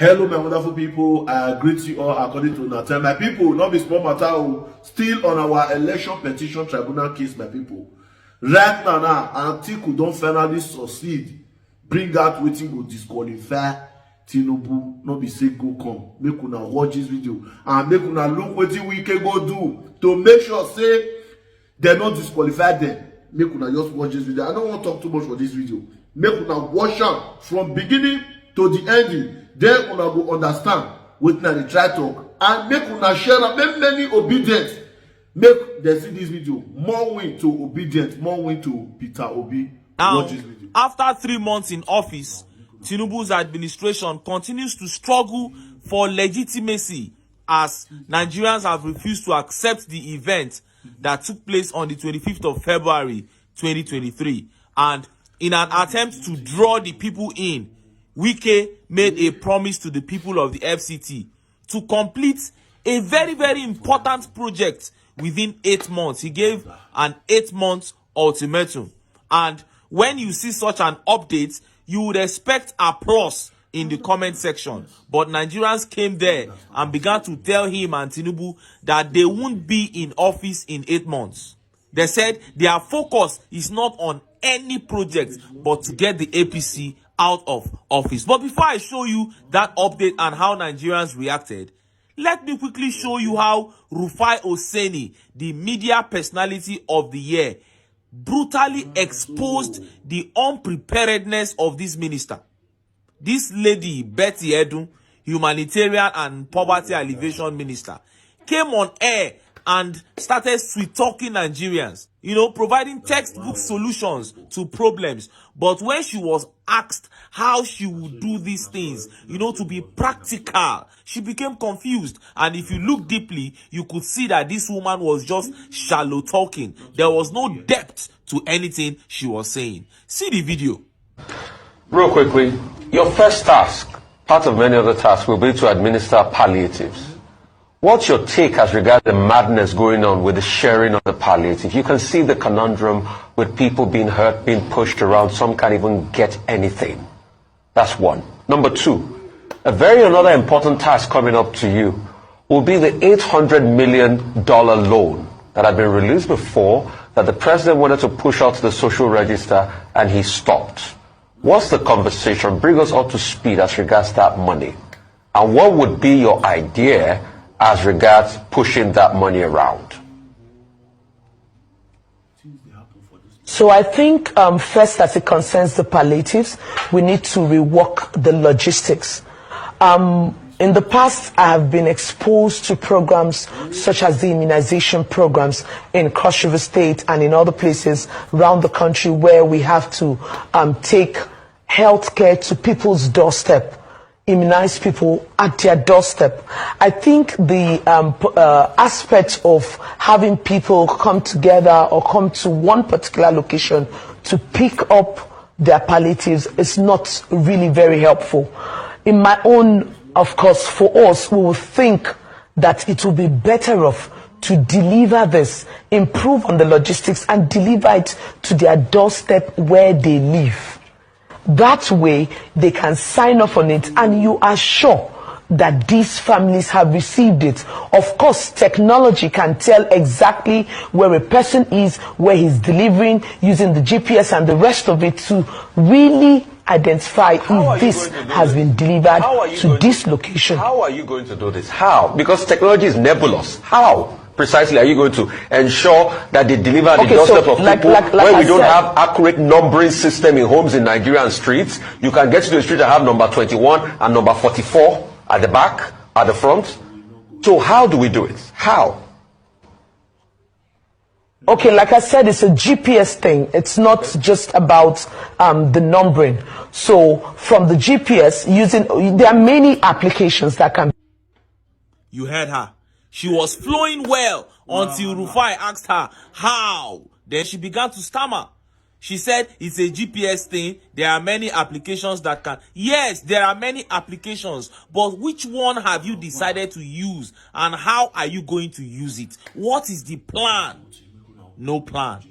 Hello, my wonderful people. I greet you all according to Nathan. My people, not be small matter. Still on our election petition tribunal case, my people. Right now, Antiku don't finally succeed. Bring out wetin go disqualify Tinubu. Not be say go come. Make una watch this video and make una look wetin we can go do to make sure say they not disqualify them. Make una just watch this video. I don't want to talk too much for this video. Make una watch am from beginning to the ending. Then una go understand wetin I dey try talk and make una share am. Make many obedient make dem see this video. More win to obedient, more win to Peter Obi. Now, watch this video. After 3 months in office, Tinubu's administration continues to struggle for legitimacy as Nigerians have refused to accept the event that took place on the 25th of February 2023. And in an attempt to draw the people in, Wike made a promise to the people of the FCT to complete a very, very important project within 8 months. He gave an 8-month ultimatum. And when you see such an update, you would expect applause in the comment section. But Nigerians came there and began to tell him and Tinubu that they won't be in office in 8 months. They said their focus is not on any project, but to get the APC out of office. But before I show you that update and how Nigerians reacted, let me quickly show you how Rufai Oseni, the media personality of the year, brutally exposed the unpreparedness of this minister. This lady, Betty Edu, humanitarian and poverty alleviation minister, came on air and started sweet-talking Nigerians, providing textbook solutions to problems. But when she was asked how she would do these things, to be practical, she became confused. And if you look deeply, you could see that this woman was just shallow talking. There was no depth to anything she was saying. See the video. Real quickly, your first task, part of many other tasks, will be to administer palliatives. What's your take as regards the madness going on with the sharing of the palliative? You can see the conundrum with people being hurt, being pushed around. Some can't even get anything. That's one. Number two, another important task coming up to you will be the $800 million loan that had been released before that the president wanted to push out to the social register and he stopped. What's the conversation? Bring us up to speed as regards that money. And what would be your idea as regards pushing that money around? So I think first, as it concerns the palliatives, we need to rework the logistics. In the past, I have been exposed to programs such as the immunization programs in Cross River State and in other places around the country where we have to take healthcare to people's doorstep. Immunize people at their doorstep. I think the aspect of having people come together or come to one particular location to pick up their palliatives is not really very helpful. In my own, of course, for us, we will think that it will be better off to deliver this, improve on the logistics and deliver it to their doorstep where they live. That way, they can sign off on it and you are sure that these families have received it. Of course, technology can tell exactly where a person is, where he's delivering, using the GPS and the rest of it to really identify if this has been delivered to this location. How are you going to do this? How? Because technology is nebulous. How precisely are you going to ensure that they deliver at the doorstep of people where we don't have accurate numbering system in homes in Nigerian streets? You can get to the street and have number 21 and number 44 at the back, at the front. So how do we do it? How? Okay, like I said, it's a GPS thing. It's not just about the numbering. So from the GPS, there are many applications that can. You heard her. She was flowing well until Rufai asked her how. Then she began to stammer. She said it's a GPS thing. There are many applications that can. Yes, there are many applications. But which one have you decided to use? And how are you going to use it? What is the plan? No plan.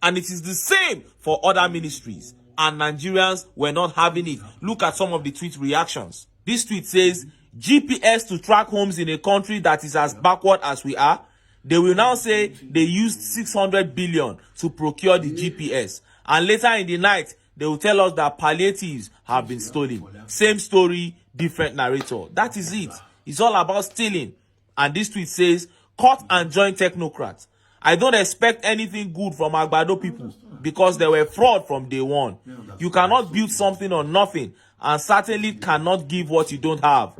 And it is the same for other ministries. And Nigerians were not having it. Look at some of the tweet reactions. This tweet says, GPS to track homes in a country that is as backward as we are. They will now say they used 600 billion to procure the GPS. And later in the night, they will tell us that palliatives have been stolen. Same story, different narrator. That is it. It's all about stealing. And this tweet says, cut and join technocrats. I don't expect anything good from Agbado people because they were fraud from day one. You cannot build something on nothing and certainly cannot give what you don't have.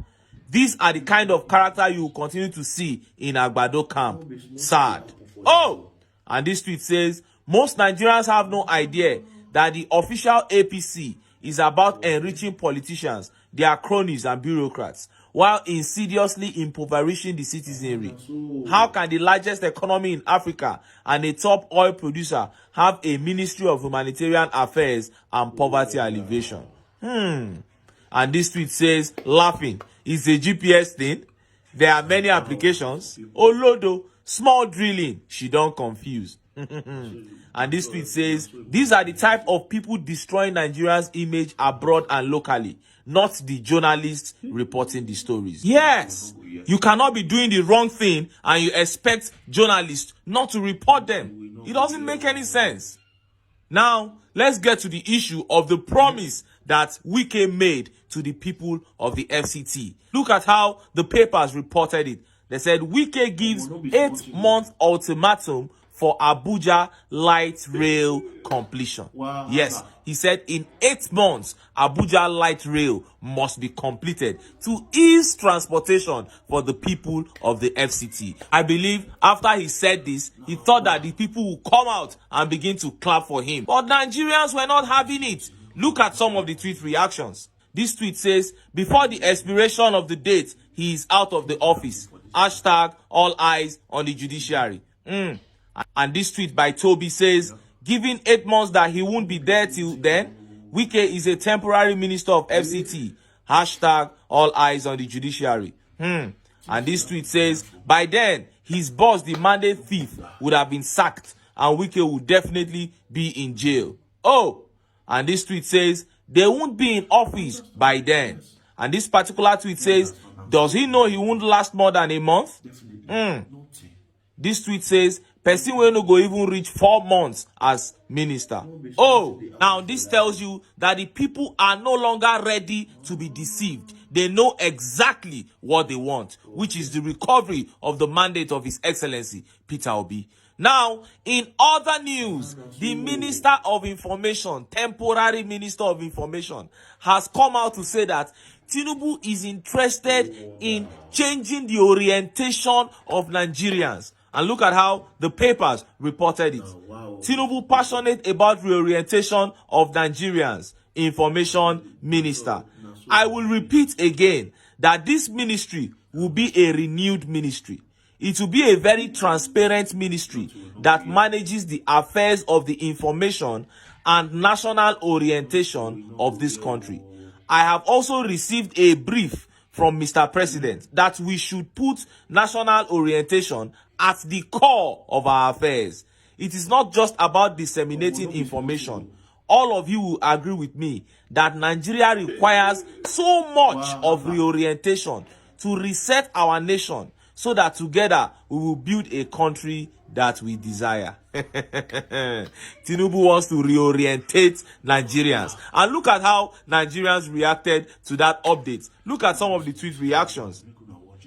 These are the kind of character you will continue to see in Agbado camp. Sad. Oh! And this tweet says, most Nigerians have no idea that the official APC is about enriching politicians, their cronies and bureaucrats, while insidiously impoverishing the citizenry. How can the largest economy in Africa and a top oil producer have a Ministry of Humanitarian Affairs and Poverty Alleviation? And this tweet says, laughing, is a GPS thing? There are many applications. Olodo, small drilling, she don't confuse. And this tweet says, these are the type of people destroying Nigeria's image abroad and locally, not the journalists reporting the stories. Yes, you cannot be doing the wrong thing and you expect journalists not to report them. It doesn't make any sense. Now, let's get to the issue of the promise that Wike made to the people of the FCT. Look at how the papers reported it. They said Wike gives 8-month ultimatum for Abuja light rail completion. Wow. Yes, he said in 8 months, Abuja light rail must be completed to ease transportation for the people of the FCT. I believe after he said this, he thought that the people would come out and begin to clap for him. But Nigerians were not having it. Look at some of the tweet reactions. This tweet says, before the expiration of the date, he is out of the office. Hashtag all eyes on the judiciary. And this tweet by Toby says, given 8 months that he won't be there till then, Wike is a temporary minister of FCT. Hashtag all eyes on the judiciary. And this tweet says, by then, his boss, the mandate thief, would have been sacked and Wike would definitely be in jail. Oh, and this tweet says, they won't be in office by then. And this particular tweet says, does he know he won't last more than a month? This tweet says, person will not go even reach 4 months as minister. Oh, now this tells you that the people are no longer ready to be deceived. They know exactly what they want, which is the recovery of the mandate of His Excellency, Peter Obi. Now, in other news, the Minister of Information, temporary Minister of Information, has come out to say that Tinubu is interested in changing the orientation of Nigerians. And look at how the papers reported it. Tinubu passionate about reorientation of Nigerians, Information Minister. I will repeat again that this ministry will be a renewed ministry. It will be a very transparent ministry that manages the affairs of the information and national orientation of this country. I have also received a brief from Mr. President that we should put national orientation at the core of our affairs. It is not just about disseminating information. All of you will agree with me that Nigeria requires so much of reorientation to reset our nation so that together we will build a country that we desire. Tinubu wants to reorientate Nigerians. And look at how Nigerians reacted to that update. Look at some of the tweet reactions.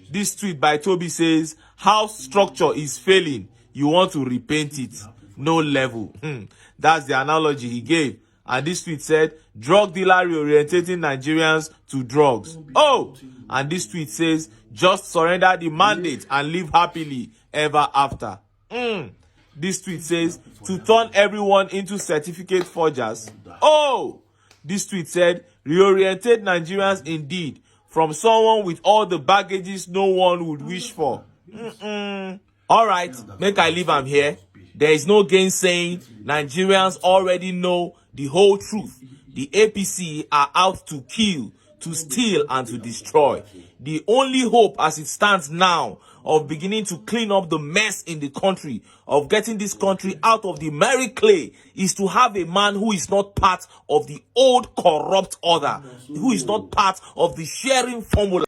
This tweet by Toby says, house structure is failing. You want to repaint it. No level. That's the analogy he gave. And this tweet said, drug dealer reorientating Nigerians to drugs. Oh! And this tweet says, just surrender the mandate and live happily ever after. This tweet says, to turn everyone into certificate forgers. Oh! This tweet said, reorientate Nigerians indeed, from someone with all the baggages no one would wish for. Alright, make I leave am here. There is no gainsaying. Nigerians already know the whole truth. The APC are out to kill, to steal, and to destroy. the only hope as it stands now of beginning to clean up the mess in the country, of getting this country out of the merry clay, is to have a man who is not part of the old corrupt order, who is not part of the sharing formula.